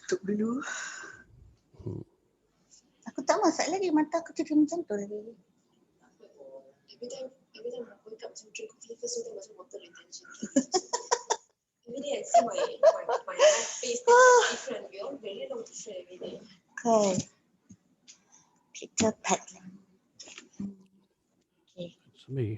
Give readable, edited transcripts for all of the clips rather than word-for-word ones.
Tutup dulu. Aku tak masak lagi, mata aku tidur macam tu lagi. Every time I wake up to drink coffee, first thing macam water retention. Every day I see my face different. We all very long different every day. Okay. Peter Petland. Okay. It's me.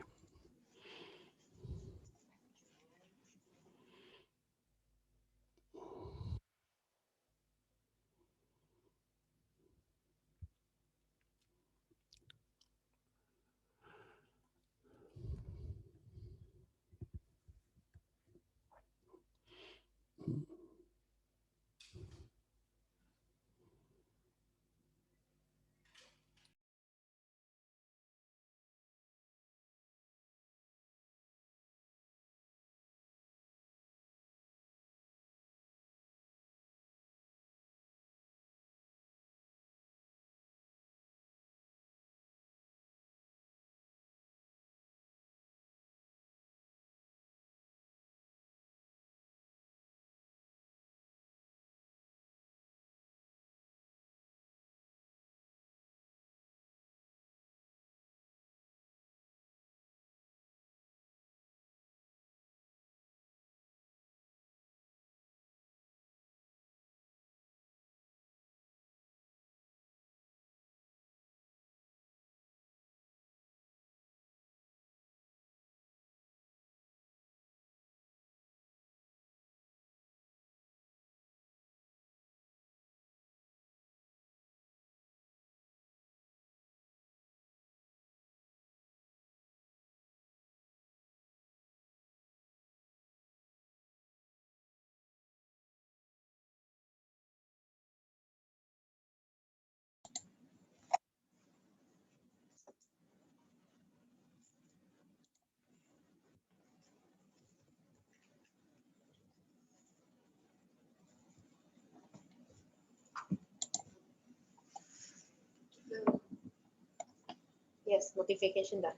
Yes, notification dah.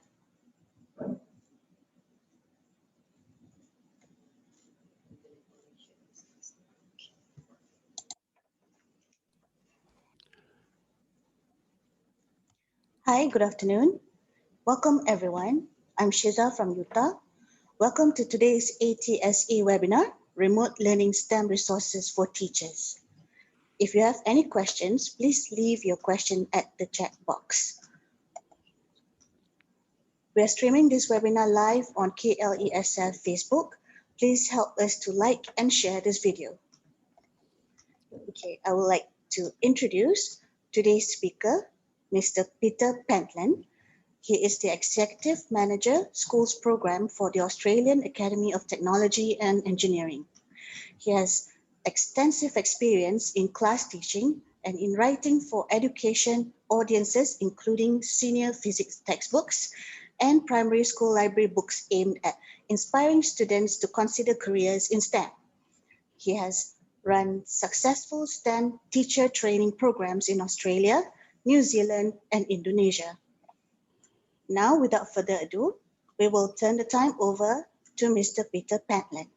Hi, good afternoon. Welcome everyone. I'm Shiza from Utah. Welcome to today's ATSE webinar, Remote Learning STEM Resources for Teachers. If you have any questions, please leave your question at the chat box. We are streaming this webinar live on KLESF Facebook. Please help us to like and share this video. Okay, I would like to introduce today's speaker, Mr. Peter Pentland. He is the Executive Manager, Schools Program for the Australian Academy of Technology and Engineering. He has extensive experience in class teaching and in writing for education audiences, including senior physics textbooks and primary school library books aimed at inspiring students to consider careers in STEM. He has run successful STEM teacher training programs in Australia, New Zealand, and Indonesia. Now, without further ado, we will turn the time over to Mr. Peter Pentland.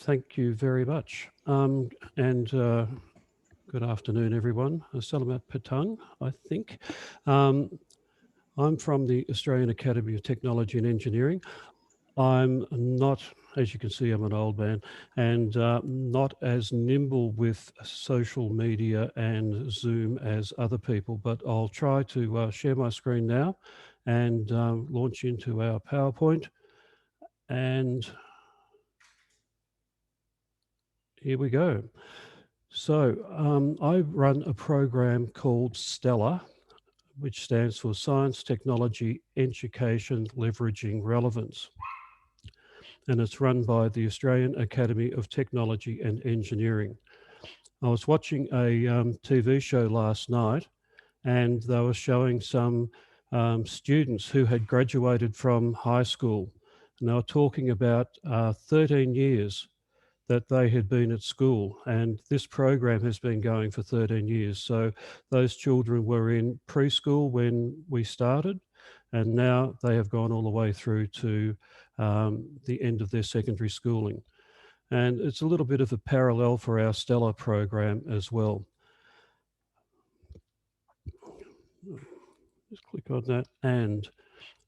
Thank you very much. Good afternoon, everyone. Selamat petang, I think. I'm from the Australian Academy of Technology and Engineering. I'm not, as you can see, I'm an old man and not as nimble with social media and Zoom as other people, but I'll try to share my screen now and launch into our PowerPoint. And here we go. So I run a program called STELR, which stands for Science, Technology, Education, Leveraging Relevance. And it's run by the Australian Academy of Technology and Engineering. I was watching a TV show last night, and they were showing some students who had graduated from high school. And they were talking about 13 years that they had been at school, and this program has been going for 13 years. So those children were in preschool when we started, and now they have gone all the way through to the end of their secondary schooling. And it's a little bit of a parallel for our STELR program as well. Just click on that. And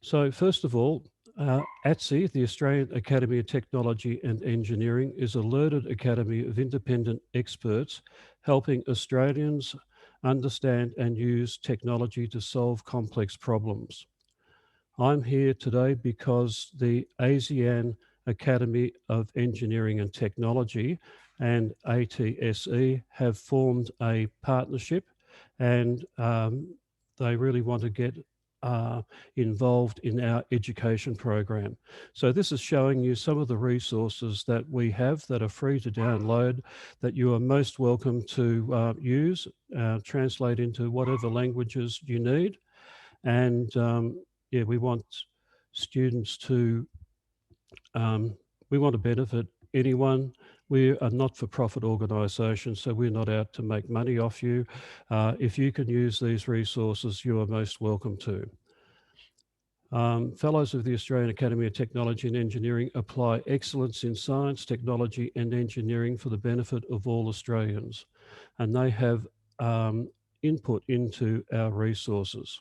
so first of all, ATSE, the Australian Academy of Technology and Engineering, is a learned academy of independent experts helping Australians understand and use technology to solve complex problems. I'm here today because the ASEAN Academy of Engineering and Technology and ATSE have formed a partnership, and they really want to get involved in our education program. So this is showing you some of the resources that we have that are free to download, that you are most welcome to use, translate into whatever languages you need. And yeah, we want students to, we want to benefit anyone. We are not-for-profit organisation, so we're not out to make money off you. If you can use these resources, you are most welcome to. Fellows of the Australian Academy of Technology and Engineering apply excellence in science, technology and engineering for the benefit of all Australians. And they have input into our resources.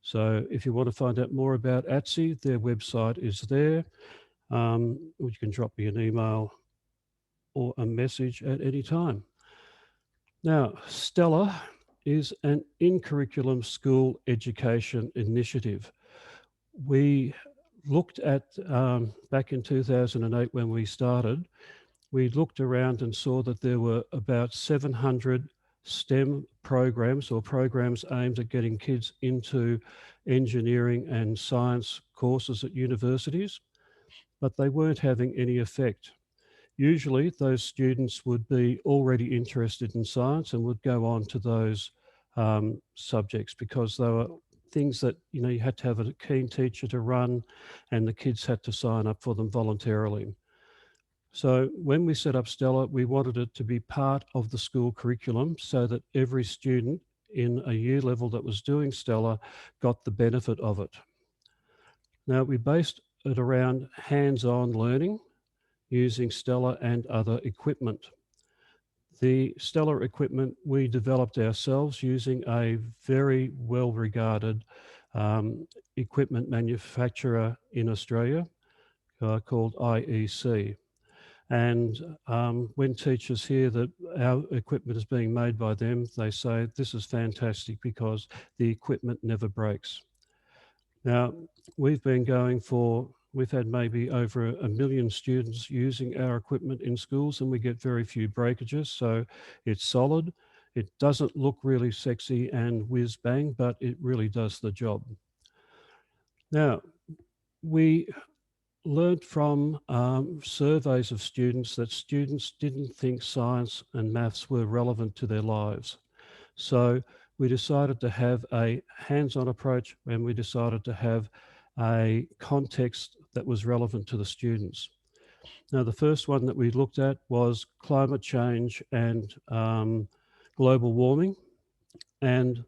So if you want to find out more about ATSE, their website is there. You can drop me an email or a message at any time. Now, STELR is an in-curriculum school education initiative. We looked at, back in 2008 when we started, we looked around and saw that there were about 700 STEM programs or programs aimed at getting kids into engineering and science courses at universities, but they weren't having any effect. Usually those students would be already interested in science and would go on to those subjects because they were things that, you know, you had to have a keen teacher to run and the kids had to sign up for them voluntarily. So when we set up STELR, we wanted it to be part of the school curriculum so that every student in a year level that was doing STELR got the benefit of it. Now, we based it around hands-on learning using STELR and other equipment. The STELR equipment we developed ourselves using a very well-regarded equipment manufacturer in Australia called IEC. And when teachers hear that our equipment is being made by them, they say, this is fantastic because the equipment never breaks. Now, we've been going for, we've had maybe over 1 million students using our equipment in schools and we get very few breakages. So it's solid. It doesn't look really sexy and whiz bang, but it really does the job. Now, we learned from surveys of students that students didn't think science and maths were relevant to their lives. So we decided to have a hands-on approach and we decided to have a context that was relevant to the students. Now, the first one that we looked at was climate change and global warming. And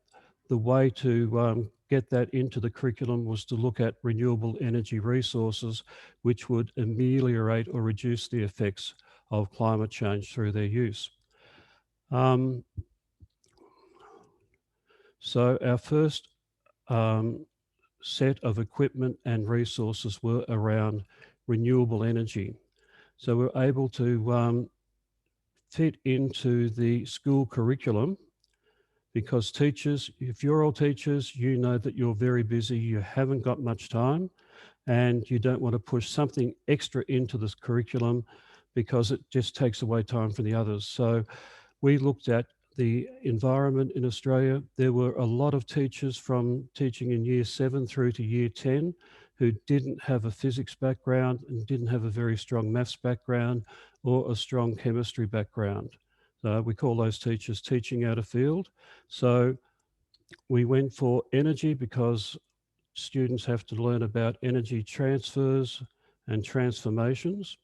the way to get that into the curriculum was to look at renewable energy resources, which would ameliorate or reduce the effects of climate change through their use. So our first set of equipment and resources were around renewable energy. So we're able to fit into the school curriculum because teachers, if you're all teachers, you know that you're very busy, you haven't got much time, and you don't want to push something extra into this curriculum because it just takes away time from the others. So we looked at the environment in Australia. There were a lot of teachers from teaching in year 7 through to year 10 who didn't have a physics background and didn't have a very strong maths background or a strong chemistry background. So we call those teachers teaching out of field. So we went for energy because students have to learn about energy transfers and transformations.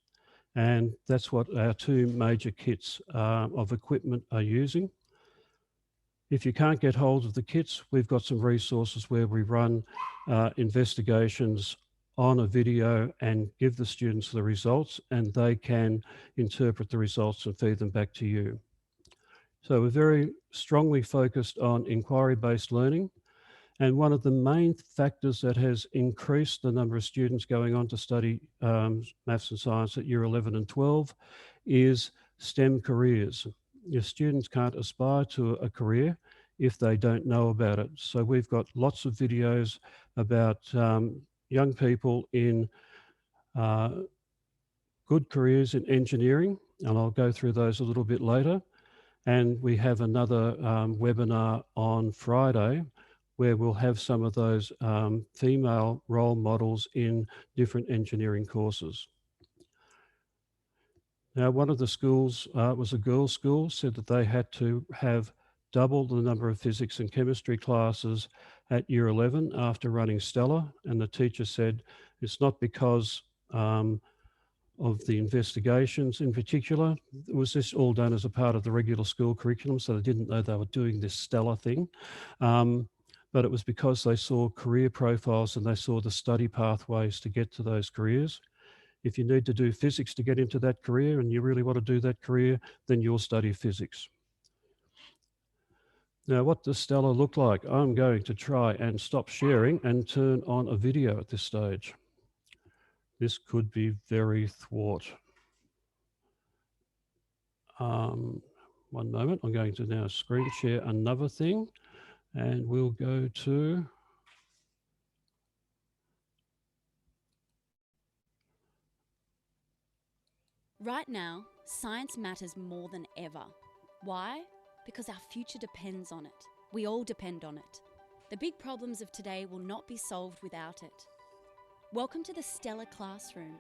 And that's what our two major kits of equipment are using. If you can't get hold of the kits, we've got some resources where we run investigations on a video and give the students the results, and they can interpret the results and feed them back to you. So we're very strongly focused on inquiry-based learning. And one of the main factors that has increased the number of students going on to study maths and science at year 11 and 12 is STEM careers. Your students can't aspire to a career if they don't know about it. So we've got lots of videos about young people in good careers in engineering, and I'll go through those a little bit later. And we have another webinar on Friday where we'll have some of those female role models in different engineering courses. Now, one of the schools, was a girls' school, said that they had to have double the number of physics and chemistry classes at year 11 after running STELR. And the teacher said it's not because of the investigations in particular. It was this all done as a part of the regular school curriculum, so they didn't know they were doing this STELR thing. But it was because they saw career profiles and they saw the study pathways to get to those careers. If you need to do physics to get into that career and you really want to do that career, then you'll study physics. Now, what does STELR look like? I'm going to try and stop sharing and turn on a video at this stage. This could be very thwart. One moment, I'm going to now screen share another thing, and we'll go to right now, science matters more than ever. Why? Because our future depends on it. We all depend on it. The big problems of today will not be solved without it. Welcome to the STELR Classroom.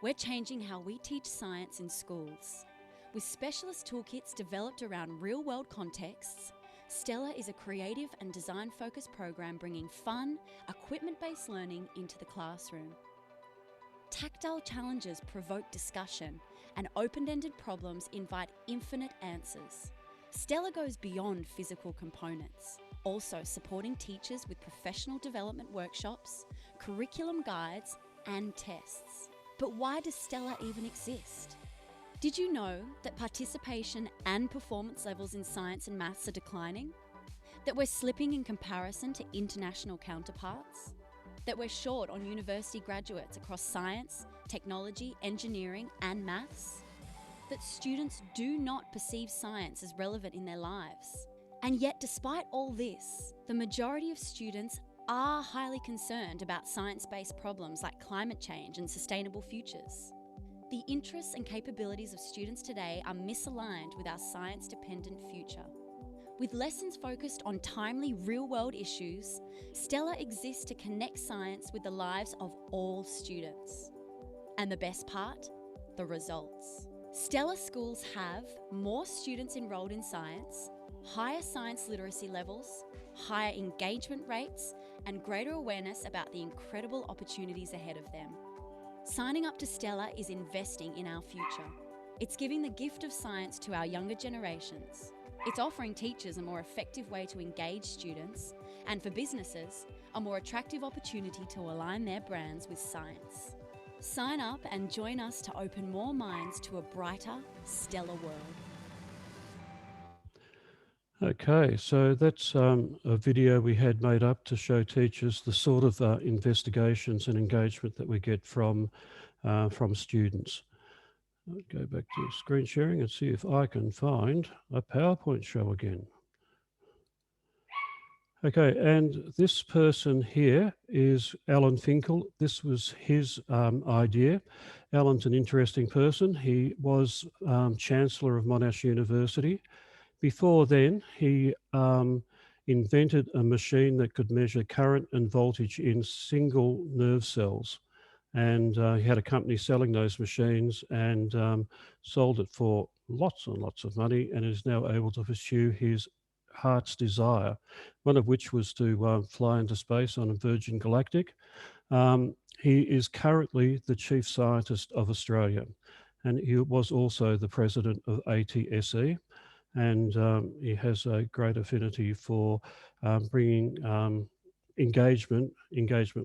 We're changing how we teach science in schools. With specialist toolkits developed around real-world contexts, STELR is a creative and design-focused program bringing fun, equipment-based learning into the classroom. Tactile challenges provoke discussion, and open-ended problems invite infinite answers. STELR goes beyond physical components, also supporting teachers with professional development workshops, curriculum guides, and tests. But why does STELR even exist? Did you know that participation and performance levels in science and maths are declining? That we're slipping in comparison to international counterparts? That we're short on university graduates across science, technology, engineering, and maths? That students do not perceive science as relevant in their lives? And yet, despite all this, the majority of students are highly concerned about science-based problems like climate change and sustainable futures. The interests and capabilities of students today are misaligned with our science-dependent future. With lessons focused on timely real-world issues, STELR exists to connect science with the lives of all students. And the best part? The results. STELR schools have more students enrolled in science, higher science literacy levels, higher engagement rates, and greater awareness about the incredible opportunities ahead of them. Signing up to STELR is investing in our future. It's giving the gift of science to our younger generations. It's offering teachers a more effective way to engage students, and for businesses, a more attractive opportunity to align their brands with science. Sign up and join us to open more minds to a brighter, stellar world. Okay, so that's a video we had made up to show teachers the sort of investigations and engagement that we get from students. I'll go back to screen sharing and see if I can find a PowerPoint show again. Okay, and this person here is Alan Finkel. This was his idea. Alan's an interesting person. He was Chancellor of Monash University. Before then, he invented a machine that could measure current and voltage in single nerve cells. And he had a company selling those machines and sold it for lots and lots of money, and is now able to pursue his heart's desire, one of which was to fly into space on a Virgin Galactic. He is currently the Chief Scientist of Australia, and he was also the President of ATSE. And he has a great affinity for bringing engagement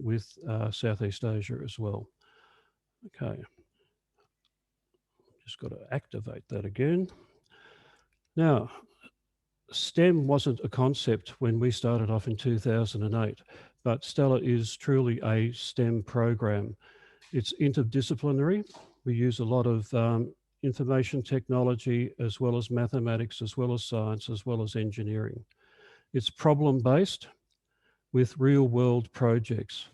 with Southeast Asia as well. Okay, just got to activate that again. Now, STEM wasn't a concept when we started off in 2008, but STELR is truly a STEM program. It's interdisciplinary. We use a lot of information technology, as well as mathematics, as well as science, as well as engineering. It's problem-based with real-world projects.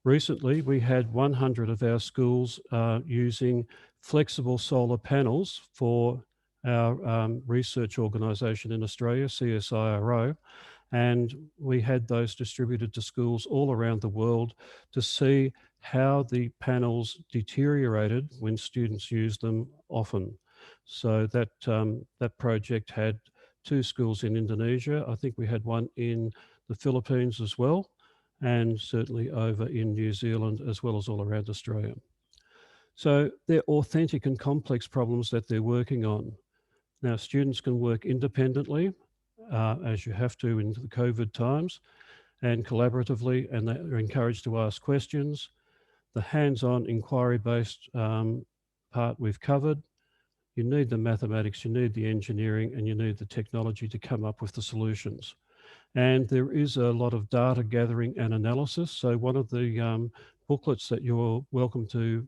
Recently, we had 100 of our schools using flexible solar panels for our research organisation in Australia, CSIRO, and we had those distributed to schools all around the world to see how the panels deteriorated when students used them often. So that, that project had 2 schools in Indonesia. I think we had one in the Philippines as well, and certainly over in New Zealand, as well as all around Australia. So they're authentic and complex problems that they're working on. Now, students can work independently, as you have to in the COVID times, and collaboratively, and they're encouraged to ask questions. The hands-on inquiry-based part we've covered. You need the mathematics, you need the engineering, and you need the technology to come up with the solutions. And there is a lot of data gathering and analysis. So one of the booklets that you're welcome to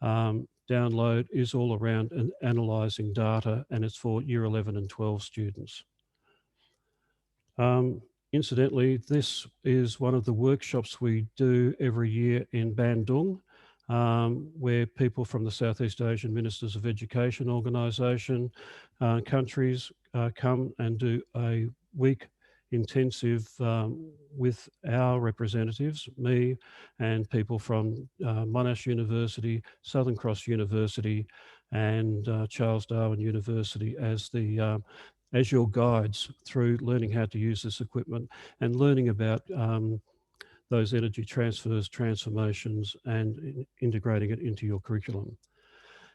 download is all around analysing data, and it's for Year 11 and 12 students. Incidentally, this is one of the workshops we do every year in Bandung, where people from the Southeast Asian Ministers of Education organisation countries come and do a week intensive with our representatives, me and people from Monash University, Southern Cross University, and Charles Darwin University as your guides through learning how to use this equipment and learning about those energy transfers, transformations, and integrating it into your curriculum.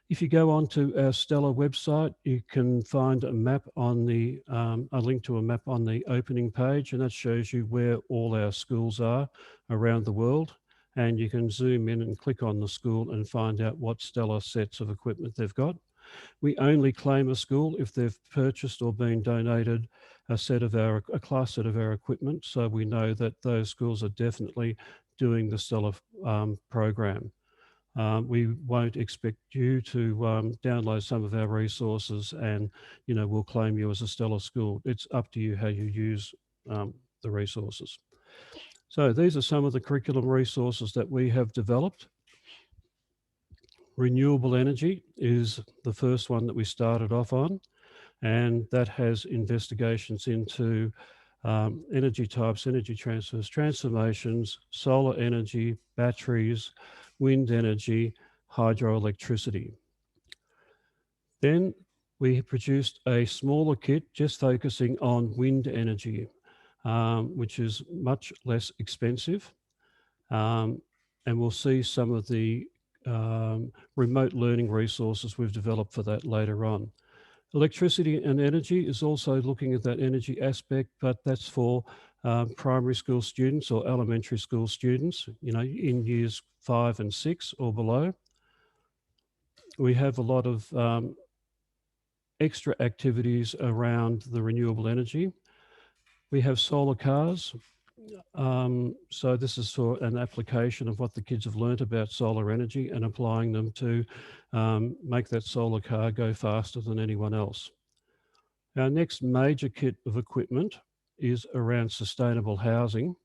If you go onto our STELR website, you can find a map on the, a link to a map on the opening page, and that shows you where all our schools are around the world. And you can zoom in and click on the school and find out what STELR sets of equipment they've got. We only claim a school if they've purchased or been donated a class set of our equipment, so we know that those schools are definitely doing the STELR program. We won't expect you to download some of our resources and, you know, we'll claim you as a STELR school. It's up to you how you use the resources. So these are some of the curriculum resources that we have developed. Renewable energy is the first one that we started off on, and that has investigations into energy types, energy transfers, transformations, solar energy, batteries, wind energy, hydroelectricity. Then we produced a smaller kit just focusing on wind energy, which is much less expensive. And we'll see some of the remote learning resources we've developed for that later on. Electricity and energy is also looking at that energy aspect, but that's for primary school students or elementary school students, you know, in years 5 and 6 or below. We have a lot of extra activities around the renewable energy. We have solar cars. So this is for an application of what the kids have learnt about solar energy and applying them to make that solar car go faster than anyone else. Our next major kit of equipment is around sustainable housing.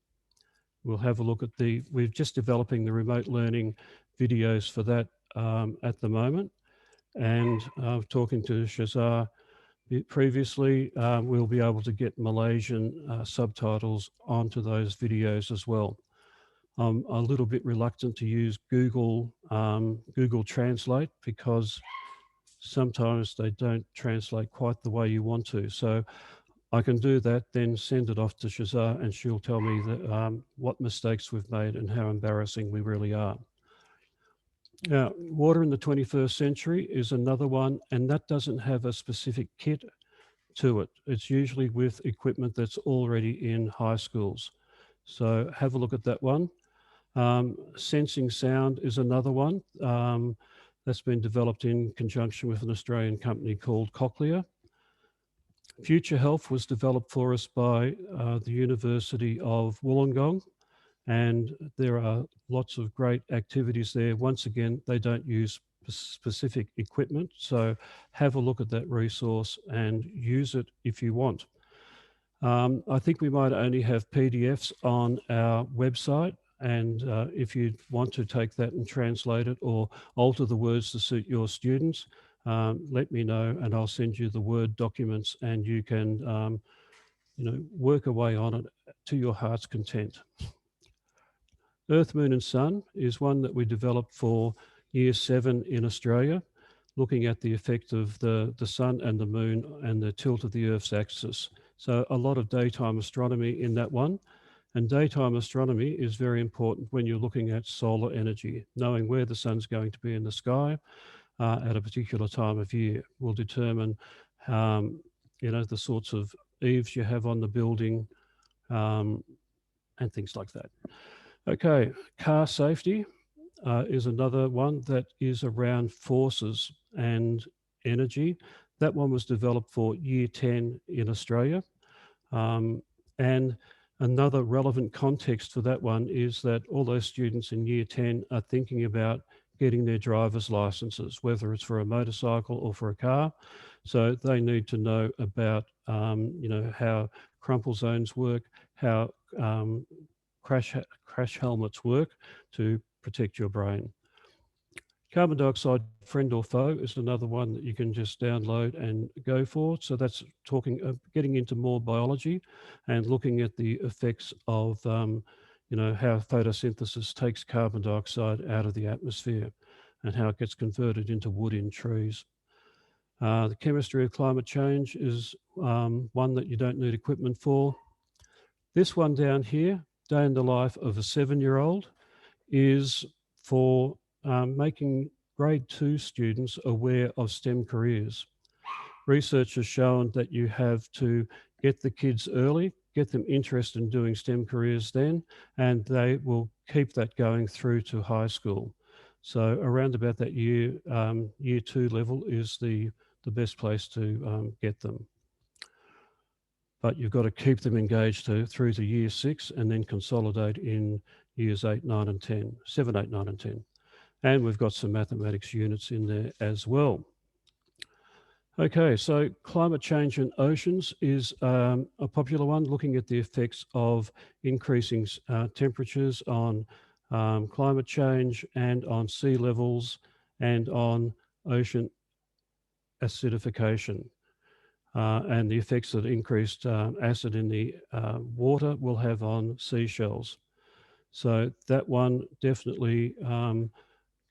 We'll have a look at we're just developing the remote learning videos for that at the moment. And talking to Shazar previously, we'll be able to get Malaysian subtitles onto those videos as well. I'm a little bit reluctant to use Google Translate because sometimes they don't translate quite the way you want to. So I can do that, then send it off to Shazar and she'll tell me that, what mistakes we've made and how embarrassing we really are. Now, water in the 21st century is another one, and that doesn't have a specific kit to it. It's usually with equipment that's already in high schools. So have a look at that one. Sensing sound is another one that's been developed in conjunction with an Australian company called Cochlear. Future Health was developed for us by the University of Wollongong, and there are lots of great activities there. Once again, they don't use specific equipment, so have a look at that resource and use it if you want. I think we might only have PDFs on our website, and if you want to take that and translate it or alter the words to suit your students, let me know and I'll send you the Word documents, and you can work away on it to your heart's content. Earth, Moon and Sun is one that we developed for Year 7 in Australia, looking at the effect of the sun and the moon and the tilt of the Earth's axis. So a lot of daytime astronomy in that one. And daytime astronomy is very important when you're looking at solar energy. Knowing where the sun's going to be in the sky at a particular time of year will determine the sorts of eaves you have on the building and things like that. Okay, car safety is another one that is around forces and energy. That one was developed for Year 10 in Australia. And another relevant context for that one is that all those students in Year 10 are thinking about getting their driver's licenses, whether it's for a motorcycle or for a car. So they need to know about, how crumple zones work, how crash helmets work to protect your brain. Carbon dioxide friend or foe is another one that you can just download and go for. So that's getting into more biology and looking at the effects of, how photosynthesis takes carbon dioxide out of the atmosphere and how it gets converted into wood in trees. The chemistry of climate change is one that you don't need equipment for. This one down here, Day in the Life of a 7-year-old, is for making grade 2 students aware of STEM careers. Research has shown that you have to get the kids early, get them interested in doing STEM careers then, and they will keep that going through to high school. So around about that year 2 level is the best place to get them. But you've got to keep them engaged through to Year 6 and then consolidate in Years 8, 9 and 10, 7, 8, 9 and 10. And we've got some mathematics units in there as well. Okay, so climate change in oceans is a popular one, looking at the effects of increasing temperatures on climate change and on sea levels and on ocean acidification. And the effects that increased acid in the water will have on seashells. So that one definitely,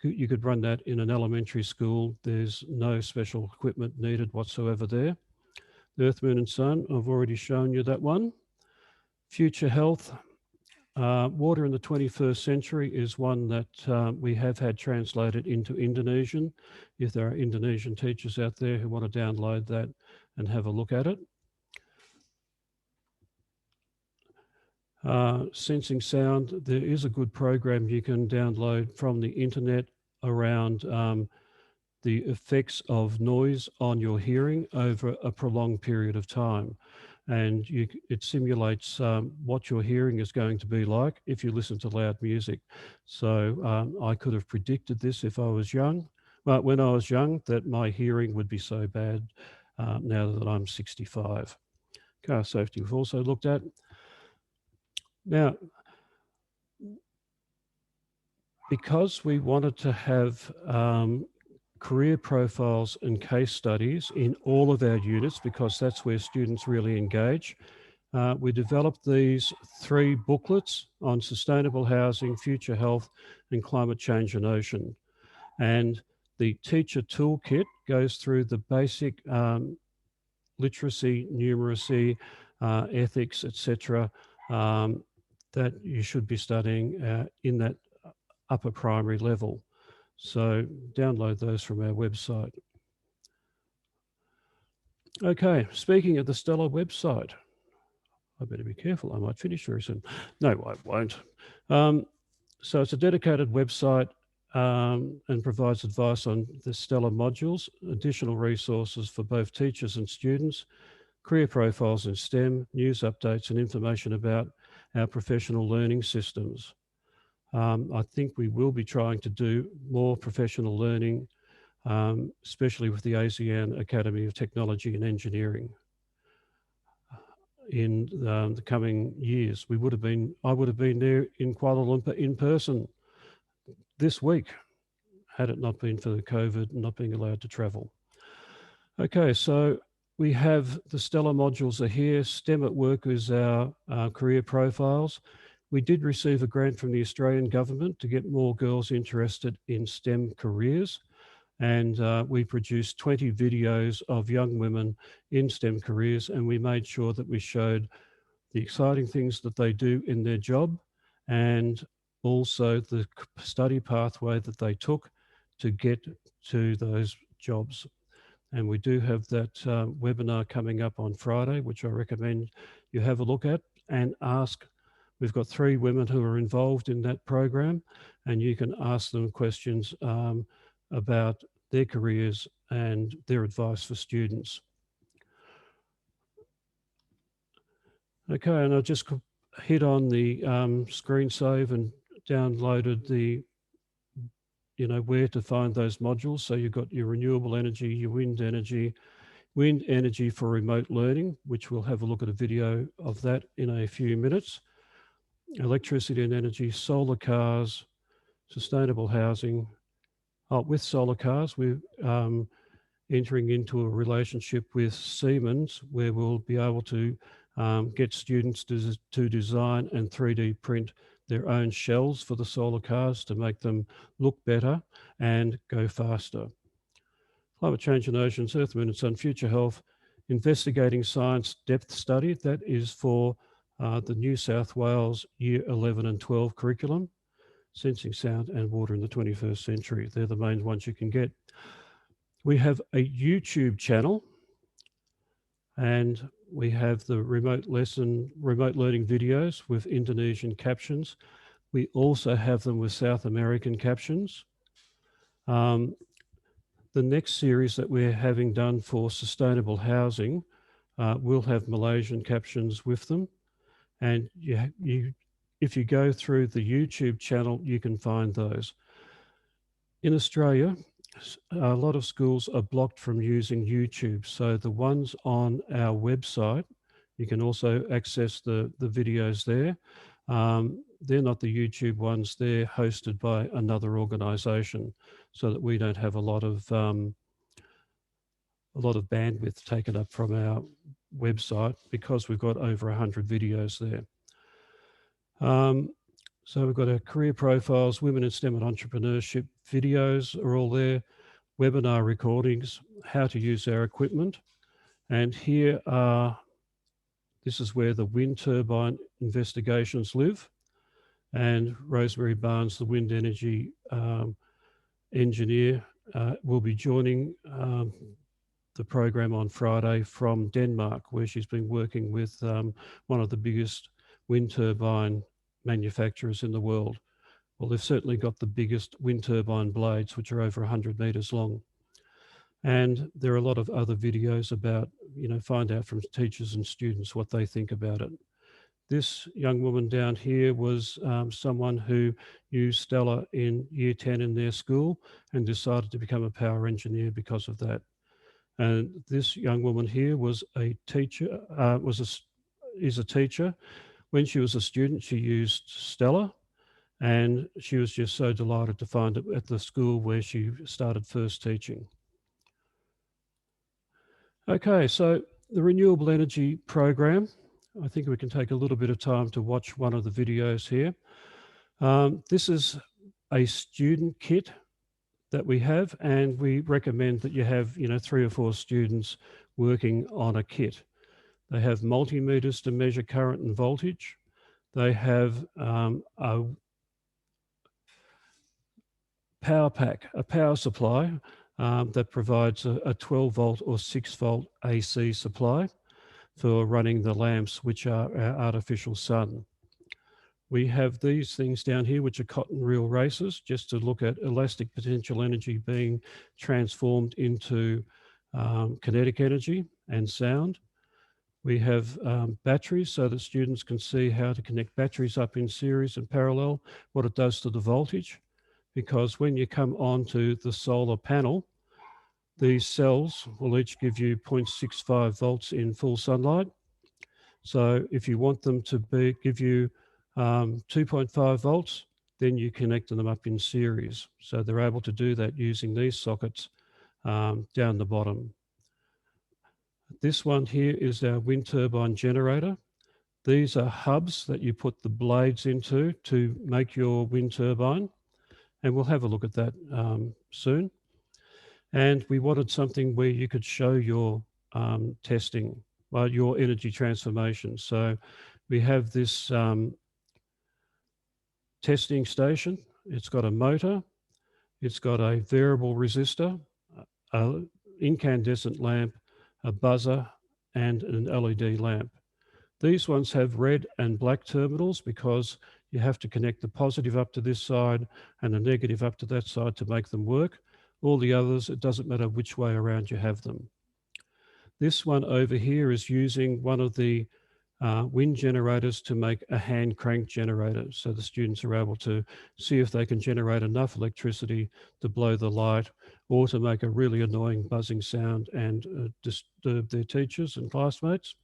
you could run that in an elementary school. There's no special equipment needed whatsoever there. Earth, Moon and Sun, I've already shown you that one. Future Health, water in the 21st century is one that we have had translated into Indonesian. If there are Indonesian teachers out there who want to download that and have a look at it. Sensing sound, there is a good program you can download from the internet around the effects of noise on your hearing over a prolonged period of time. And it simulates what your hearing is going to be like if you listen to loud music. So I could have predicted this if I was young. Well, when I was young, that my hearing would be so bad now that I'm 65. Car safety we've also looked at. Now, because we wanted to have career profiles and case studies in all of our units, because that's where students really engage, we developed these 3 booklets on sustainable housing, future health, and climate change and ocean. And the teacher toolkit goes through the basic literacy, numeracy, ethics, etc., that you should be studying in that upper primary level. So download those from our website. Okay, speaking of the STELR website, I better be careful. I might finish very soon. No, I won't. So it's a dedicated website and provides advice on the STELR modules, additional resources for both teachers and students, career profiles in STEM, news updates and information about our professional learning systems. I think we will be trying to do more professional learning, especially with the ASEAN Academy of Technology and Engineering in the coming years. I would have been there in Kuala Lumpur in person this week, had it not been for the COVID and not being allowed to travel. Okay, so we have the STELR modules are here. STEM at Work is our career profiles. We did receive a grant from the Australian government to get more girls interested in STEM careers. And we produced 20 videos of young women in STEM careers, and we made sure that we showed the exciting things that they do in their job and also the study pathway that they took to get to those jobs. And we do have that webinar coming up on Friday, which I recommend you have a look at and ask. We've got 3 women who are involved in that program, and you can ask them questions about their careers and their advice for students. Okay, and I just hit on the screen save and downloaded the, where to find those modules. So you've got your renewable energy, your wind energy for remote learning, which we'll have a look at a video of that in a few minutes. Electricity and energy, solar cars, sustainable housing. With solar cars, we're entering into a relationship with Siemens where we'll be able to get students to design and 3D print their own shells for the solar cars to make them look better and go faster. Climate change and oceans, Earth, Moon and Sun, future health, investigating science depth study. That is for the New South Wales Year 11 and 12 curriculum. Sensing sound and water in the 21st century. They're the main ones you can get. We have a YouTube channel and we have the remote learning videos with Indonesian captions. We also have them with South American captions. The next series that we're having done for sustainable housing will have Malaysian captions with them. And if you go through the YouTube channel, you can find those. In Australia, a lot of schools are blocked from using YouTube. So the ones on our website, you can also access the videos there. They're not the YouTube ones, they're hosted by another organization so that we don't have a lot of bandwidth taken up from our website because we've got over 100 videos there. So we've got our career profiles, women in STEM and entrepreneurship videos are all there, webinar recordings, how to use our equipment. And here this is where the wind turbine investigations live. And Rosemary Barnes, the wind energy engineer, will be joining the program on Friday from Denmark, where she's been working with one of the biggest wind turbine manufacturers in the world. Well, they've certainly got the biggest wind turbine blades, which are over 100 meters long. And there are a lot of other videos about, find out from teachers and students what they think about it. This young woman down here was someone who used STELR in year 10 in their school and decided to become a power engineer because of that. And this young woman here was a teacher, is a teacher. When she was a student, she used STELR, and she was just so delighted to find it at the school where she started first teaching. Okay, so the renewable energy program, I think we can take a little bit of time to watch one of the videos here. This is a student kit that we have, and we recommend that you have 3 or 4 students working on a kit. They have multimeters to measure current and voltage. They have a power pack, a power supply that provides a 12 volt or 6 volt AC supply. for running the lamps, which are our artificial sun. We have these things down here, which are cotton reel racers, just to look at elastic potential energy being transformed into kinetic energy and sound. We have batteries so that students can see how to connect batteries up in series and parallel, what it does to the voltage. Because when you come onto the solar panel, these cells will each give you 0.65 volts in full sunlight. So if you want them to give you 2.5 volts, then you connect them up in series. So they're able to do that using these sockets down the bottom. This one here is our wind turbine generator. These are hubs that you put the blades into to make your wind turbine. And we'll have a look at that soon. And we wanted something where you could show your testing, your energy transformation. So we have this testing station. It's got a motor. It's got a variable resistor, an incandescent lamp, a buzzer, and an LED lamp. These ones have red and black terminals because you have to connect the positive up to this side and the negative up to that side to make them work. All the others, it doesn't matter which way around you have them. This one over here is using one of the wind generators to make a hand crank generator. So the students are able to see if they can generate enough electricity to blow the light or to make a really annoying buzzing sound and disturb their teachers and classmates.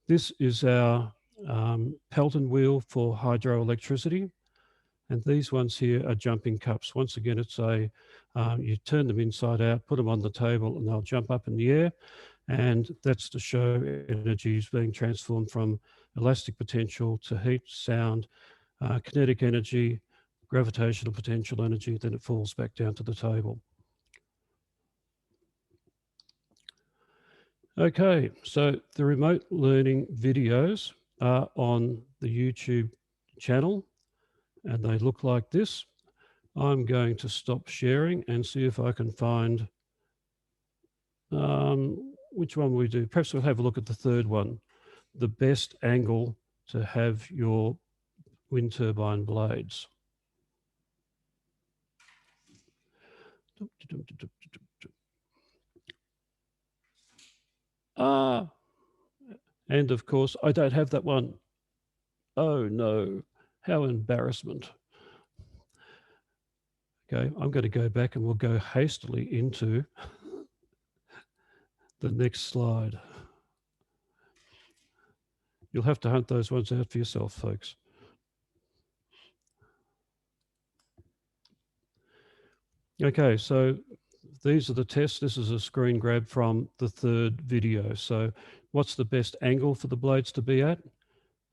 This is our Pelton wheel for hydroelectricity. And these ones here are jumping cups. Once again, it's you turn them inside out, put them on the table, and they'll jump up in the air. And that's to show energy is being transformed from elastic potential to heat, sound, kinetic energy, gravitational potential energy, then it falls back down to the table. Okay, so the remote learning videos are on the YouTube channel and they look like this. I'm going to stop sharing and see if I can find which one we do. Perhaps we'll have a look at the third one, the best angle to have your wind turbine blades. And of course, I don't have that one. Oh no, how embarrassment. Okay, I'm going to go back and we'll go hastily into the next slide. You'll have to hunt those ones out for yourself, folks. Okay, so these are the tests. This is a screen grab from the third video. So what's the best angle for the blades to be at?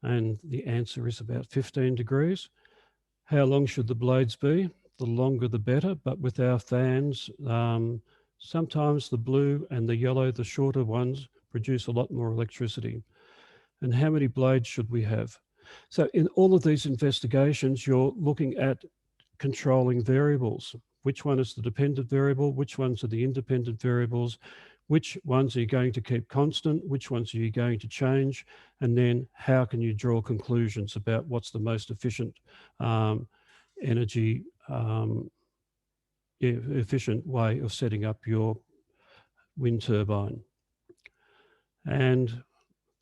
And the answer is about 15 degrees. How long should the blades be? The longer the better, but with our fans, sometimes the blue and the yellow, the shorter ones, produce a lot more electricity. And how many blades should we have? So in all of these investigations, you're looking at controlling variables. Which one is the dependent variable? Which ones are the independent variables? Which ones are you going to keep constant? Which ones are you going to change? And then how can you draw conclusions about what's the most efficient energy efficient way of setting up your wind turbine? And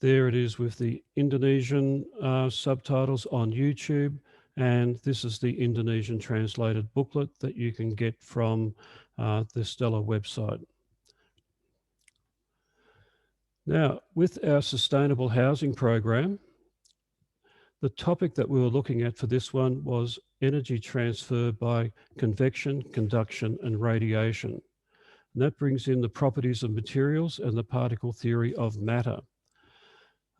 there it is with the Indonesian subtitles on YouTube. And this is the Indonesian translated booklet that you can get from the STELR website. Now, with our sustainable housing program, the topic that we were looking at for this one was energy transfer by convection, conduction, and radiation. And that brings in the properties of materials and the particle theory of matter.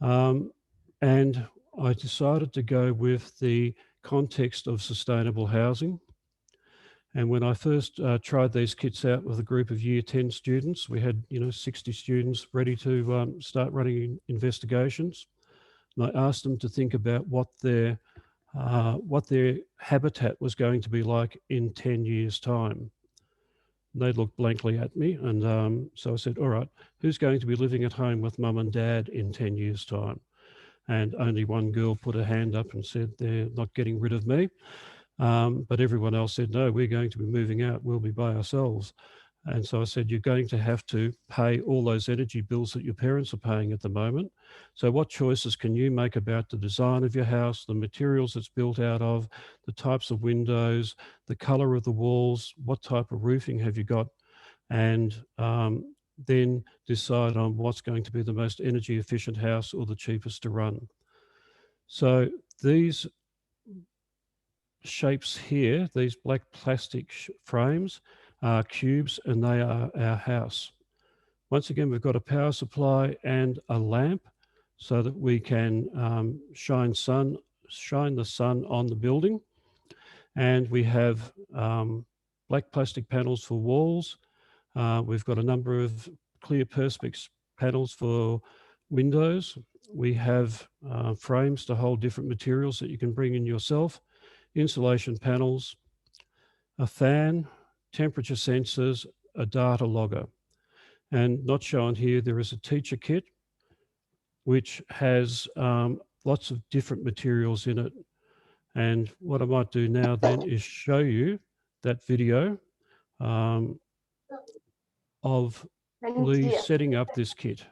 And I decided to go with the context of sustainable housing. And when I first tried these kits out with a group of Year 10 students, we had 60 students ready to start running investigations. And I asked them to think about what their habitat was going to be like in 10 years' time. They looked blankly at me. And so I said, all right, who's going to be living at home with mum and dad in 10 years' time? And only one girl put her hand up and said, they're not getting rid of me. But everyone else said, no, we're going to be moving out. We'll be by ourselves. And so I said, you're going to have to pay all those energy bills that your parents are paying at the moment. So what choices can you make about the design of your house, the materials it's built out of, the types of windows, the color of the walls, what type of roofing have you got? And then decide on what's going to be the most energy efficient house or the cheapest to run. So these shapes here, these black plastic frames, are cubes, and they are our house. Once again, we've got a power supply and a lamp so that we can shine the sun on the building. And we have black plastic panels for walls. We've got a number of clear perspex panels for windows. We have frames to hold different materials that you can bring in yourself, insulation panels, a fan, temperature sensors, a data logger. And not shown here, there is a teacher kit, which has lots of different materials in it. And what I might do now then is show you that video of Lee setting up this kit.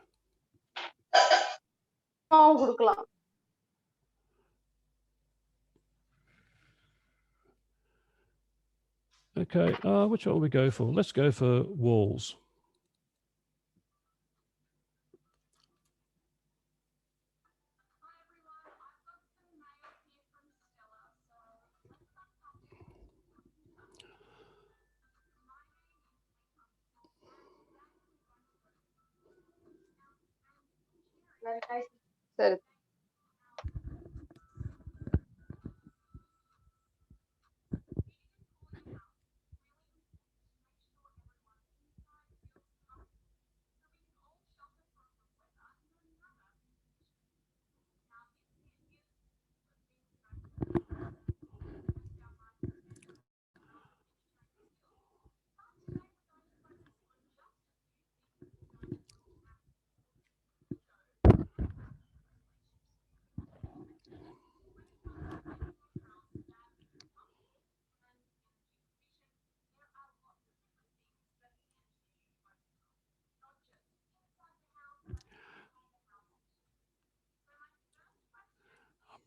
Okay, which one will we go for? Let's go for walls. Sir.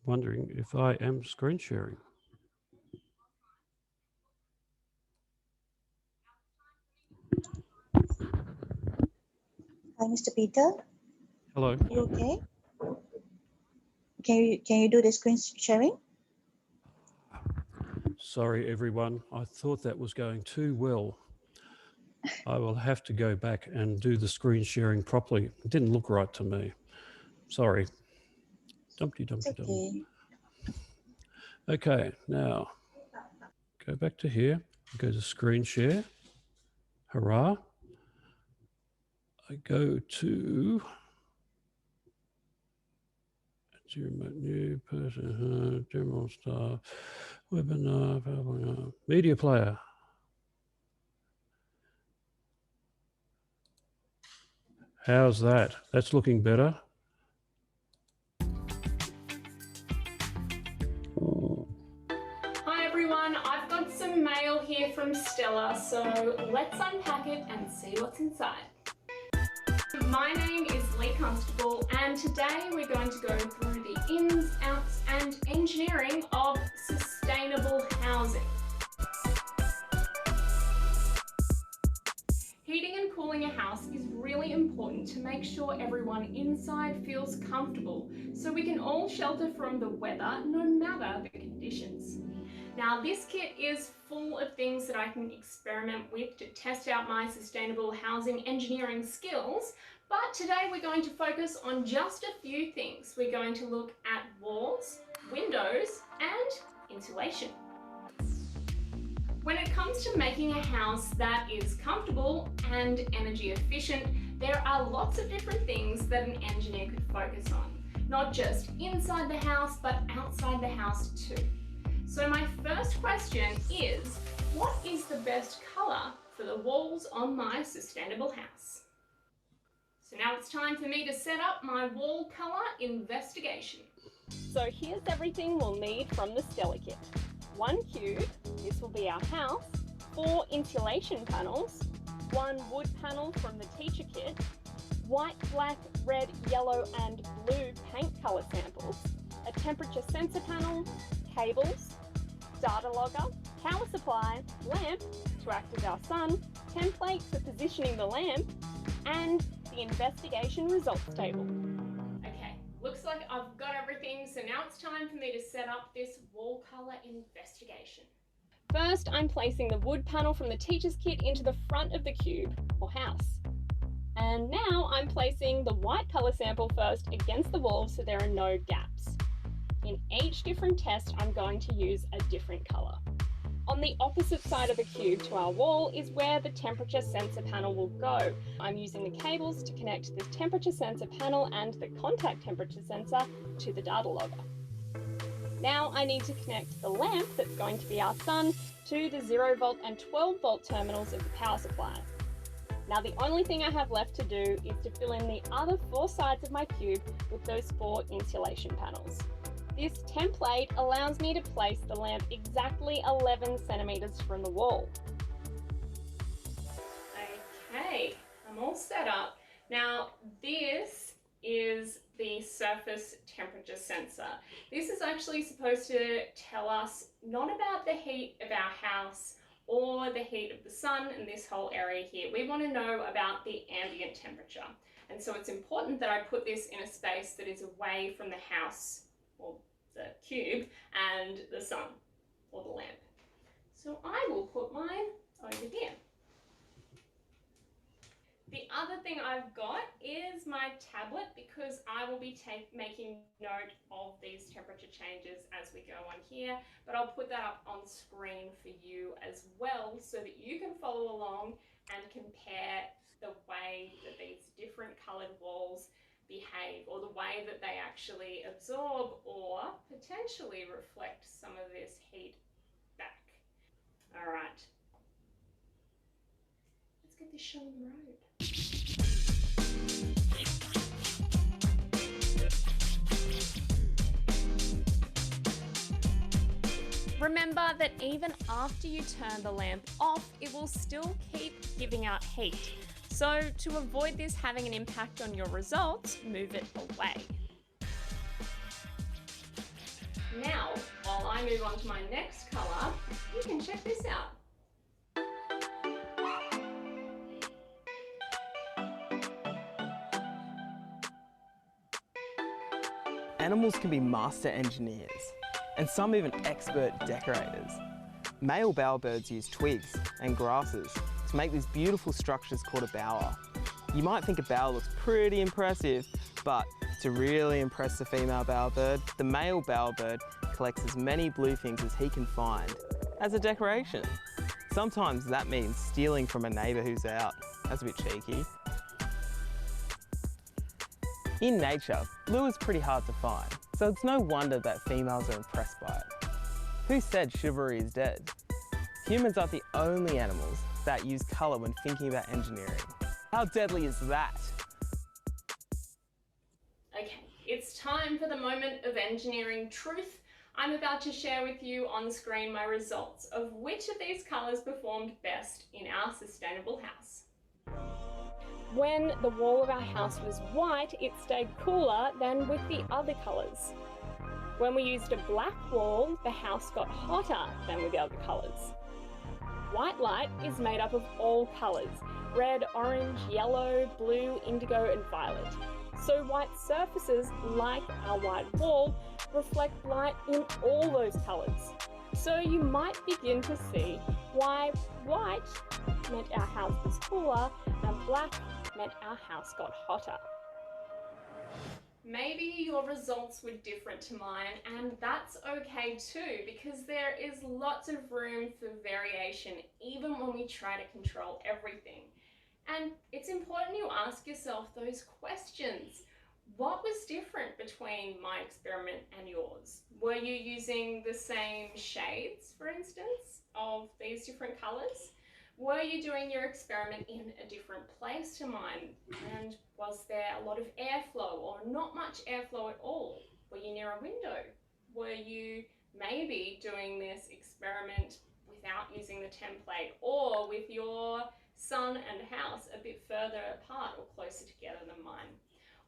Wondering if I am screen sharing. Hi, Mr. Peter. Hello. You okay? Can you do the screen sharing? Sorry, everyone. I thought that was going too well. I will have to go back and do the screen sharing properly. It didn't look right to me. Sorry. Dumpty dumpty dum. Okay. Okay, now go back to here. Go to screen share. Hurrah. I go to new person, general staff, webinar, media player. How's that? That's looking better. Hi everyone, I've got some mail here from STELR, so let's unpack it and see what's inside. My name is Lee Constable, and today we're going to go through the ins, outs and engineering of sustainable housing. Heating and cooling a house is really important to make sure everyone inside feels comfortable, so we can all shelter from the weather no matter the conditions. Now this kit is full of things that I can experiment with to test out my sustainable housing engineering skills, but today we're going to focus on just a few things. We're going to look at walls, windows and insulation. When it comes to making a house that is comfortable and energy efficient, there are lots of different things that an engineer could focus on. Not just inside the house, but outside the house too. So my first question is, what is the best colour for the walls on my sustainable house. So now it's time for me to set up my wall colour investigation. So here's everything we'll need from the STELR kit. 1 cube, this will be our house, 4 insulation panels, 1 wood panel from the teacher kit, white, black, red, yellow and blue paint colour samples, a temperature sensor panel, cables, data logger, power supply, lamp to act as our sun, template for positioning the lamp, and the investigation results table. Okay, looks like I've got everything, so now it's time for me to set up this wall colour investigation. First, I'm placing the wood panel from the teacher's kit into the front of the cube or house. And now I'm placing the white colour sample first against the wall so there are no gaps. In each different test, I'm going to use a different colour. On the opposite side of the cube to our wall is where the temperature sensor panel will go. I'm using the cables to connect the temperature sensor panel and the contact temperature sensor to the data logger. Now I need to connect the lamp that's going to be our sun to the 0 volt and 12 volt terminals of the power supply. Now the only thing I have left to do is to fill in the other 4 sides of my cube with those 4 insulation panels. This template allows me to place the lamp exactly 11 centimeters from the wall. Okay, I'm all set up. Now this is the surface temperature sensor. This is actually supposed to tell us not about the heat of our house or the heat of the sun in this whole area here. We want to know about the ambient temperature. And so it's important that I put this in a space that is away from the house or the cube and the sun or the lamp. So I will put mine over here. The other thing I've got is my tablet because I will be making note of these temperature changes as we go on here, but I'll put that up on screen for you as well so that you can follow along and compare the way that these different coloured walls behave or the way that they actually absorb or potentially reflect some of this heat back. All right, let's get this show on the road. Remember that even after you turn the lamp off, it will still keep giving out heat. So to avoid this having an impact on your results, move it away. Now, while I move on to my next colour, you can check this out. Animals can be master engineers, and some even expert decorators. Male bowerbirds use twigs and grasses to make these beautiful structures called a bower. You might think a bower looks pretty impressive, but to really impress the female bowerbird, the male bowerbird collects as many blue things as he can find as a decoration. Sometimes that means stealing from a neighbour who's out. That's a bit cheeky. In nature, blue is pretty hard to find, so it's no wonder that females are impressed by it. Who said chivalry is dead? Humans aren't the only animals that use colour when thinking about engineering. How deadly is that? Okay, it's time for the moment of engineering truth. I'm about to share with you on screen my results of which of these colours performed best in our sustainable house. When the wall of our house was white, it stayed cooler than with the other colours. When we used a black wall, the house got hotter than with the other colours. White light is made up of all colours: red, orange, yellow, blue, indigo and violet. So white surfaces, like our white wall, reflect light in all those colours. So you might begin to see why white meant our house was cooler and black meant our house got hotter. Maybe your results were different to mine, and that's okay too, because there is lots of room for variation even when we try to control everything. And it's important you ask yourself those questions. What was different between my experiment and yours? Were you using the same shades, for instance, of these different colours? Were you doing your experiment in a different place to mine? And was there a lot of airflow or not much airflow at all? Were you near a window? Were you maybe doing this experiment without using the template, or with your sun and house a bit further apart or closer together than mine?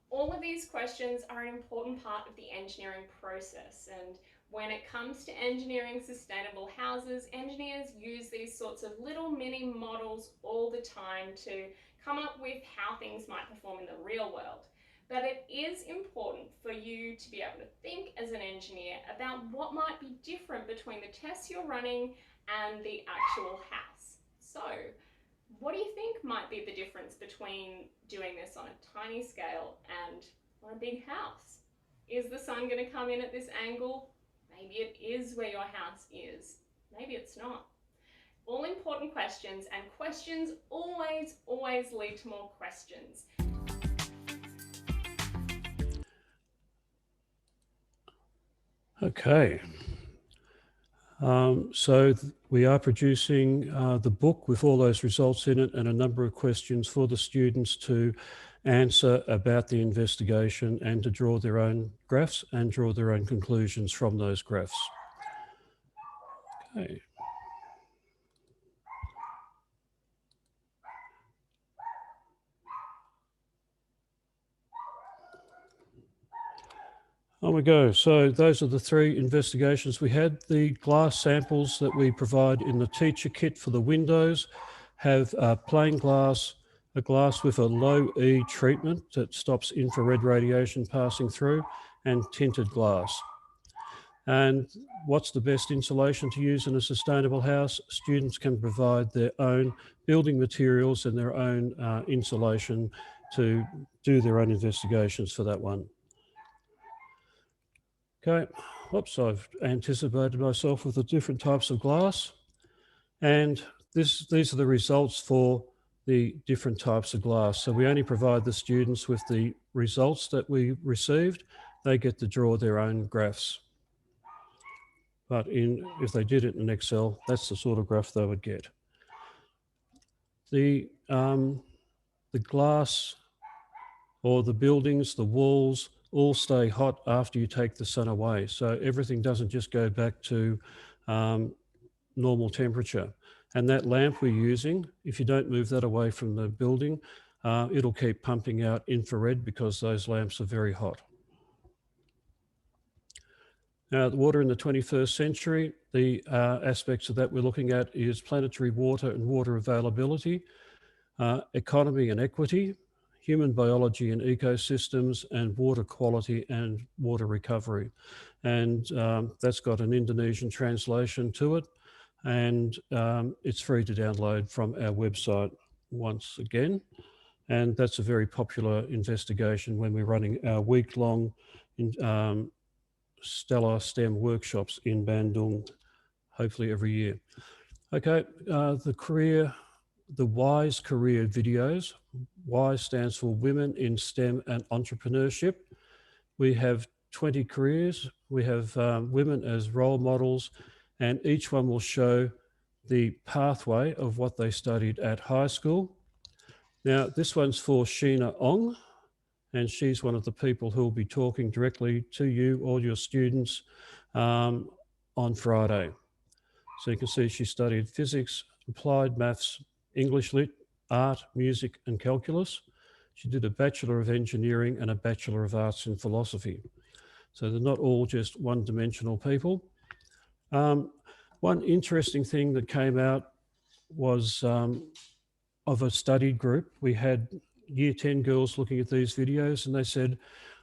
All of these questions are an important part of the engineering process, and when it comes to engineering sustainable houses, engineers use these sorts of little mini models all the time to come up with how things might perform in the real world. But it is important for you to be able to think as an engineer about what might be different between the tests you're running and the actual house. So, what do you think might be the difference between doing this on a tiny scale and on a big house? Is the sun going to come in at this angle? Maybe it is where your house is. Maybe it's not. All important questions, and questions always lead to more questions. Okay. So we are producing the book with all those results in it and a number of questions for the students to answer about the investigation and to draw their own graphs and draw their own conclusions from those graphs. Okay. On we go. So those are the three investigations we had. The glass samples that we provide in the teacher kit for the windows have plain glass, a glass with a low E treatment that stops infrared radiation passing through, and tinted glass. And what's the best insulation to use in a sustainable house? Students can provide their own building materials and their own insulation to do their own investigations for that one. Okay, whoops, I've anticipated myself with the different types of glass. And these are the results for the different types of glass. So we only provide the students with the results that we received. They get to draw their own graphs. But if they did it in Excel, that's the sort of graph they would get. The glass or the buildings, the walls, all stay hot after you take the sun away. So everything doesn't just go back to normal temperature. And that lamp we're using, if you don't move that away from the building, it'll keep pumping out infrared because those lamps are very hot. Now, the water in the 21st century, the aspects of that we're looking at is planetary water and water availability, economy and equity, human biology and ecosystems, and water quality and water recovery. And that's got an Indonesian translation to it. And it's free to download from our website once again. And that's a very popular investigation when we're running our week-long STELR STEM workshops in Bandung, hopefully every year. Okay, the WISE career videos. WISE stands for Women in STEM and Entrepreneurship. We have 20 careers. We have women as role models, and each one will show the pathway of what they studied at high school. Now, this one's for Sheena Ong, and she's one of the people who will be talking directly to you, all your students, on Friday. So you can see she studied physics, applied maths, English lit, art, music, and calculus. She did a Bachelor of Engineering and a Bachelor of Arts in Philosophy. So they're not all just one-dimensional people. One interesting thing that came out was of a studied group. We had Year 10 girls looking at these videos, and they said,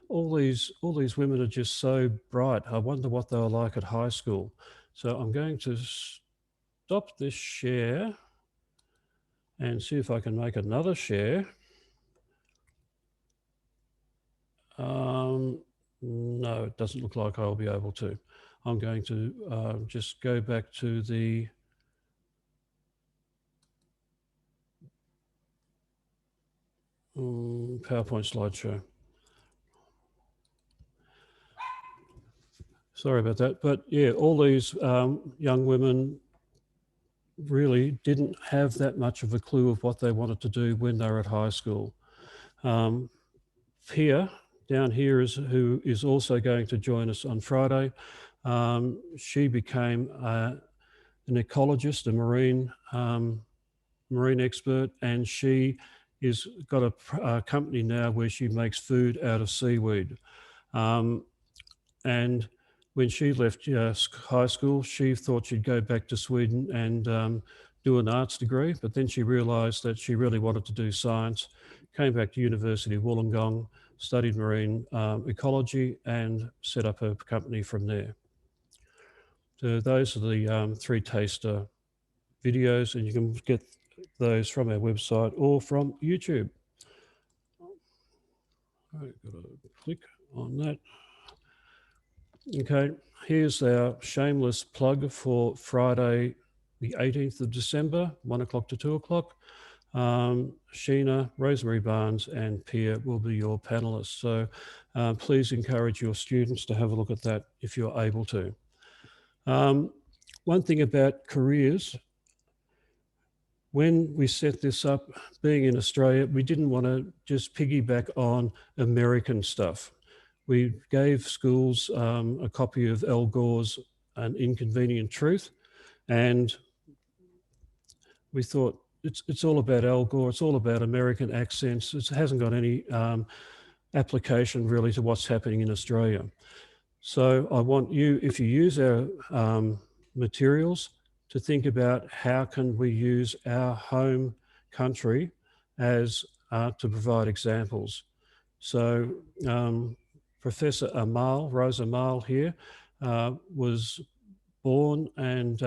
all these women are just so bright. I wonder what they were like at high school. So I'm going to stop this share and see if I can make another share. No, it doesn't look like I'll be able to. I'm going to just go back to the PowerPoint slideshow. Sorry about that, but yeah, all these young women really didn't have that much of a clue of what they wanted to do when they were at high school. Pia, down here, is who is also going to join us on Friday. She became an ecologist, a marine expert, and she is got a company now where she makes food out of seaweed. And when she left high school, she thought she'd go back to Sweden and do an arts degree, but then she realised that she really wanted to do science, came back to University of Wollongong, studied marine ecology, and set up a company from there. So those are the 3 taster videos, and you can get those from our website or from YouTube. I've got to click on that. Okay, here's our shameless plug for Friday, the 18th of December, 1 o'clock to 2 o'clock. Sheena, Rosemary Barnes, and Pia will be your panelists. So please encourage your students to have a look at that if you're able to. One thing about careers, when we set this up, being in Australia, we didn't want to just piggyback on American stuff. We gave schools a copy of Al Gore's An Inconvenient Truth, and we thought it's all about Al Gore, it's all about American accents, it hasn't got any application really to what's happening in Australia. So I want you, if you use our materials, to think about how can we use our home country as to provide examples. So Professor Amal, Rose Amal here, was born and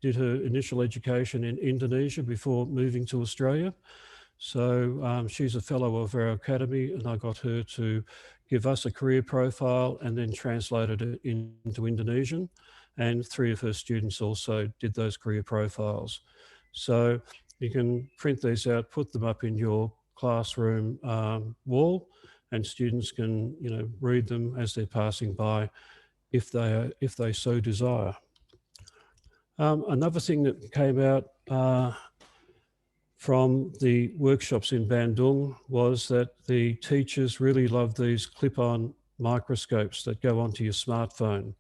did her initial education in Indonesia before moving to Australia. So she's a fellow of our academy, and I got her to give us a career profile and then translated it into Indonesian. And 3 of her students also did those career profiles. So you can print these out, put them up in your classroom wall, and students can, read them as they're passing by, if they so desire. Another thing that came out from the workshops in Bandung was that the teachers really love these clip-on microscopes that go onto your smartphone.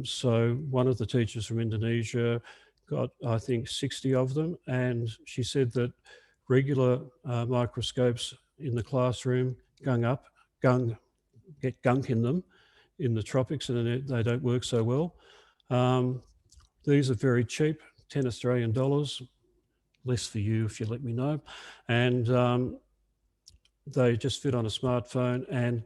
So one of the teachers from Indonesia got, I think, 60 of them, and she said that regular microscopes in the classroom get gunk in them in the tropics, and they don't work so well. These are very cheap, 10 Australian dollars, less for you if you let me know. And they just fit on a smartphone, and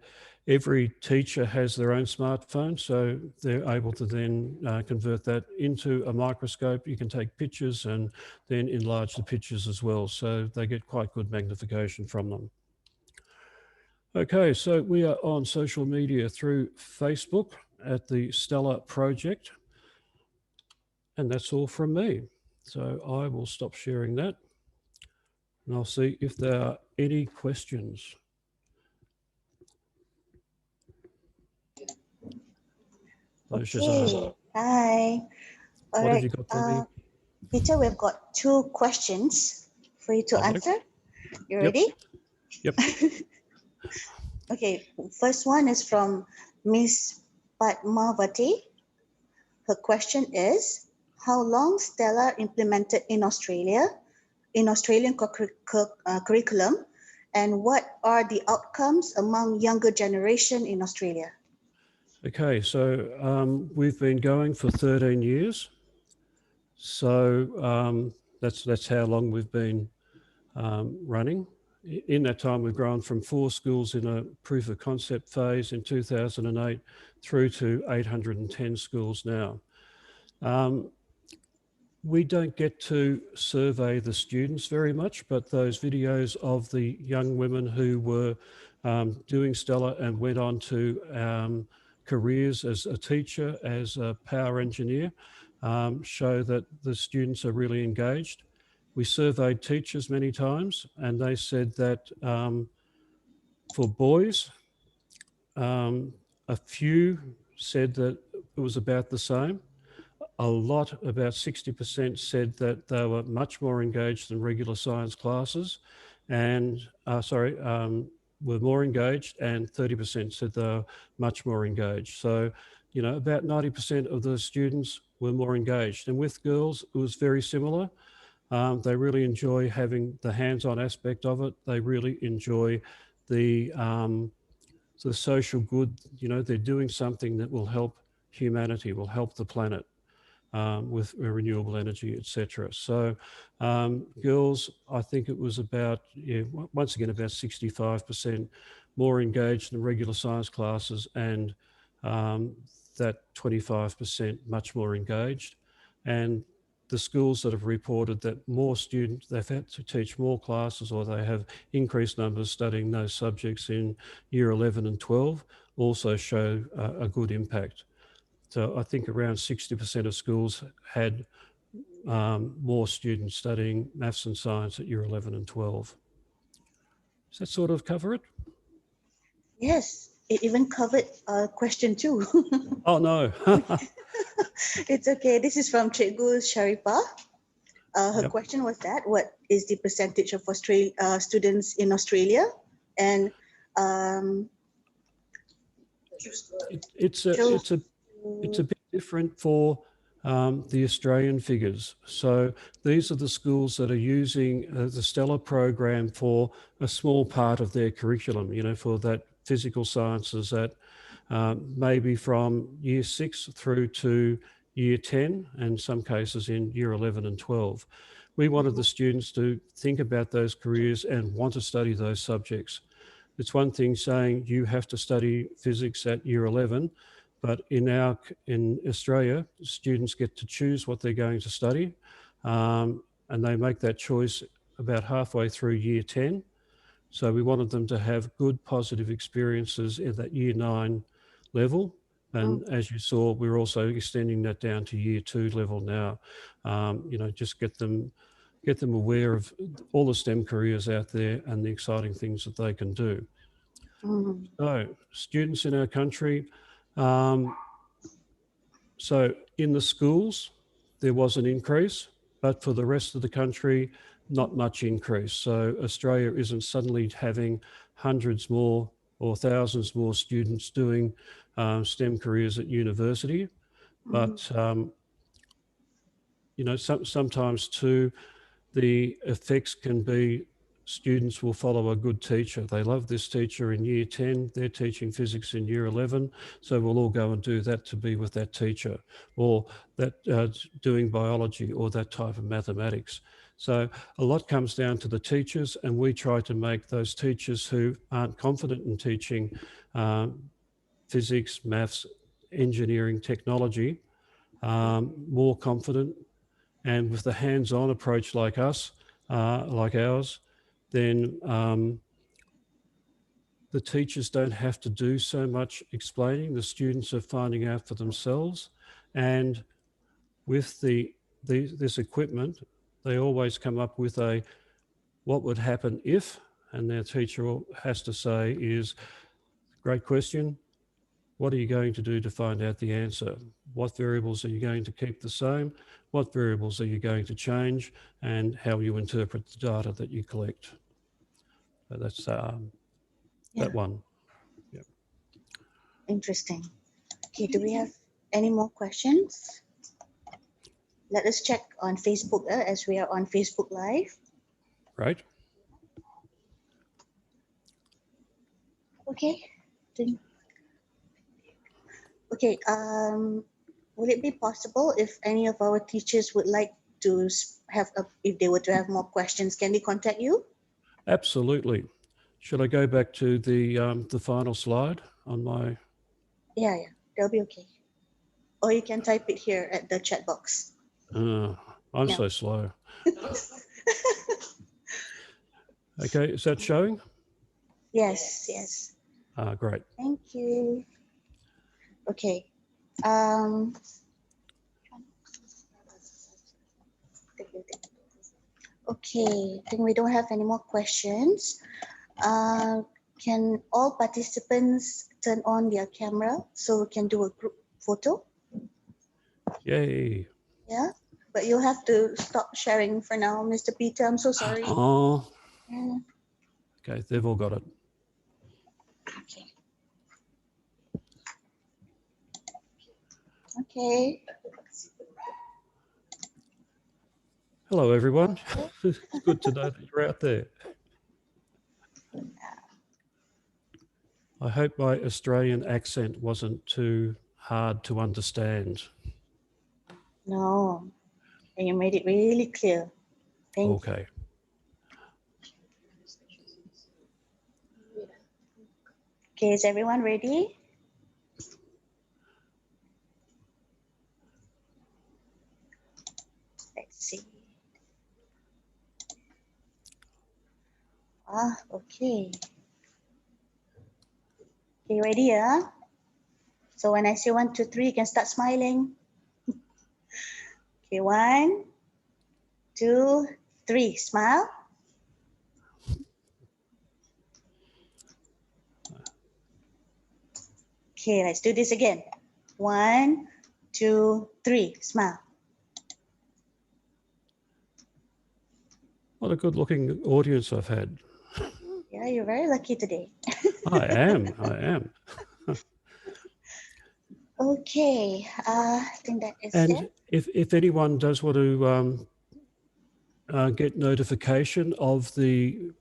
every teacher has their own smartphone, so they're able to then convert that into a microscope. You can take pictures and then enlarge the pictures as well, so they get quite good magnification from them. Okay, so we are on social media through Facebook at the STELR Project, and that's all from me. So I will stop sharing that, and I'll see if there are any questions. Okay, hi. All what right. have you got for me? Peter, we've got 2 questions for you to answer. You ready? Yep. Okay, first one is from Miss Padmavati. Her question is, how long STELR implemented in Australia, in Australian curriculum, and what are the outcomes among younger generation in Australia? Okay, so we've been going for 13 years. So that's how long we've been running. In that time, we've grown from 4 schools in a proof of concept phase in 2008 through to 810 schools now. We don't get to survey the students very much, but those videos of the young women who were doing STELR and went on to careers as a teacher, as a power engineer, show that the students are really engaged. We surveyed teachers many times, and they said that for boys, a few said that it was about the same. a lot, about 60% said that they were much more engaged than regular science classes and, were more engaged, and 30% said they were much more engaged. So, you know, about 90% of the students were more engaged. And with girls, it was very similar. They really enjoy having the hands-on aspect of it. They really enjoy the social good. You know, they're doing something that will help humanity, will help the planet with renewable energy, etc. So girls, I think it was about, once again, about 65% more engaged in regular science classes, and that 25% much more engaged. And the schools that have reported that more students, they've had to teach more classes, or they have increased numbers studying those subjects in year 11 and 12, also show a good impact. So I think around 60% of schools had more students studying maths and science at year 11 and 12. Does that sort of cover it? Yes, it even covered question 2. Oh, no. It's okay. This is from Cikgu Sharifah. Her Yep. question was that, what is the percentage of students in Australia? And It's a bit different for the Australian figures. So these are the schools that are using the STELR program for a small part of their curriculum, you know, for that physical sciences that maybe from year 6 through to year 10, and some cases in year 11 and 12. We wanted the students to think about those careers and want to study those subjects. It's one thing saying you have to study physics at year 11, but in Australia, students get to choose what they're going to study, and they make that choice about halfway through year 10. So we wanted them to have good, positive experiences in that year 9 level. And as you saw, we're also extending that down to year 2 level now. You know, just get them aware of all the STEM careers out there and the exciting things that they can do. So students in our country, so in the schools, there was an increase, but for the rest of the country, not much increase. So Australia isn't suddenly having hundreds more or thousands more students doing STEM careers at university. But, you know, sometimes too, the effects can be students will follow a good teacher. They love this teacher in year 10, they're teaching physics in year 11, so we'll all go and do that to be with that teacher, or that doing biology, or that type of mathematics. So a lot comes down to the teachers, and we try to make those teachers who aren't confident in teaching physics, maths, engineering, technology, more confident. And with the hands-on approach like us, like ours, then the teachers don't have to do so much explaining. The students are finding out for themselves. And with this equipment, they always come up with a what would happen if, and their teacher has to say is, great question, what are you going to do to find out the answer? What variables are you going to keep the same? What variables are you going to change? And how you interpret the data that you collect. So that's that one. Yeah. Interesting. Okay, do we have any more questions? Let us check on Facebook as we are on Facebook Live. Right. Okay. Okay, would it be possible if any of our teachers would like to if they were to have more questions, can they contact you? Absolutely. Should I go back to the final slide on my? Yeah, that'll be okay. Or you can type it here at the chat box. I'm so slow. Okay, is that showing? Yes, yes. Great. Thank you. Okay. Okay, I think we don't have any more questions. Can all participants turn on their camera so we can do a group photo? Yay. Yeah, but you'll have to stop sharing for now, Mr. Peter. I'm so sorry. Oh, Yeah. okay, they've all got it. Okay. Okay. Hello, everyone. It's good to know that you're out there. I hope my Australian accent wasn't too hard to understand. No, and you made it really clear. Thank you. Okay. Okay, is everyone ready? Let's see. Okay. Okay, ready, yeah? So when I say 1, 2, 3, you can start smiling. Okay, 1, 2, 3, smile. Okay, let's do this again. 1, 2, 3, smile. What a good looking audience I've had. Yeah, you're very lucky today. I am. Okay, I think that is And it. if anyone does want to get notification of the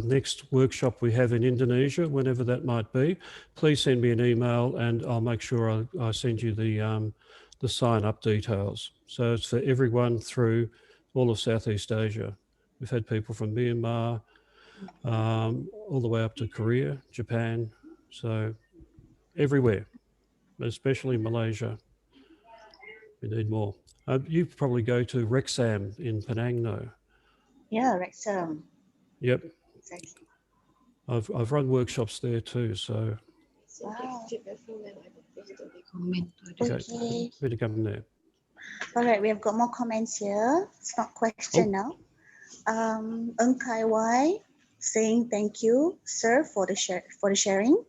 next workshop we have in Indonesia, whenever that might be, please send me an email and I'll make sure I send you the sign up details. So it's for everyone through all of Southeast Asia. We've had people from Myanmar, all the way up to Korea, Japan, so everywhere, but especially Malaysia. We need more. You probably go to Rexam in Penang, no? Yeah, Wrexham. Yep, Exactly. I've run workshops there too, so So Wow. feedback from them, I will post the Comment. Okay. better come there. All right, we have got more comments here. It's not question now. Eung Kai Wai saying thank you, sir, for the sharing.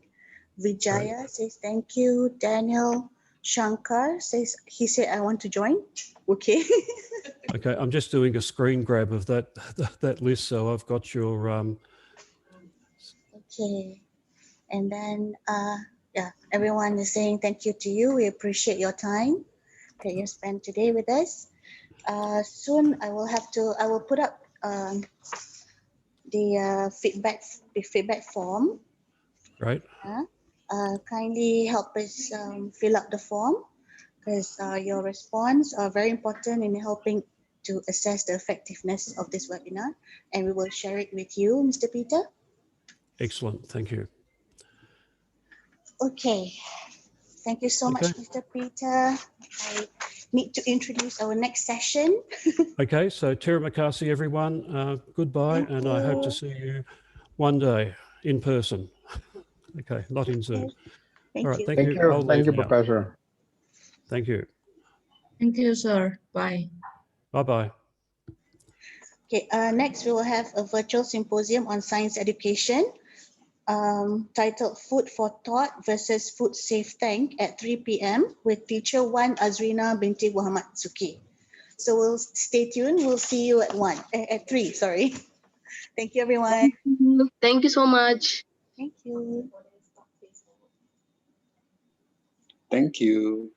Vijaya says thank you. Daniel Shankar says he said I want to join. Okay. Okay, I'm just doing a screen grab of that list, so I've got your Okay. And then yeah, everyone is saying thank you to you. We appreciate your time that you spent today with us. Soon I will put up the feedback form. right. Kindly help us fill up the form because your response are very important in helping to assess the effectiveness of this webinar, and we will share it with you, Mr. Peter. Excellent, thank you. Okay, thank you so much, Okay. Mr. Peter. I need to introduce our next session. Okay, so terima kasih everyone. Goodbye, Thank and I hope to you. see you one day in person. Okay, not in Zoom. Thank All right, you. thank Thank you. you. I'll Thank leave you, now. Professor. Thank you. Thank you, sir. Bye. Bye-bye. Okay, next we will have a virtual symposium on science education titled Food for Thought versus Food Safe Tank at 3 p.m. with teacher 1 Azrina binti Muhammad Suki. So we'll stay tuned. We'll see you at 3, sorry. Thank you, everyone. Thank you so much. Thank you. Thank you.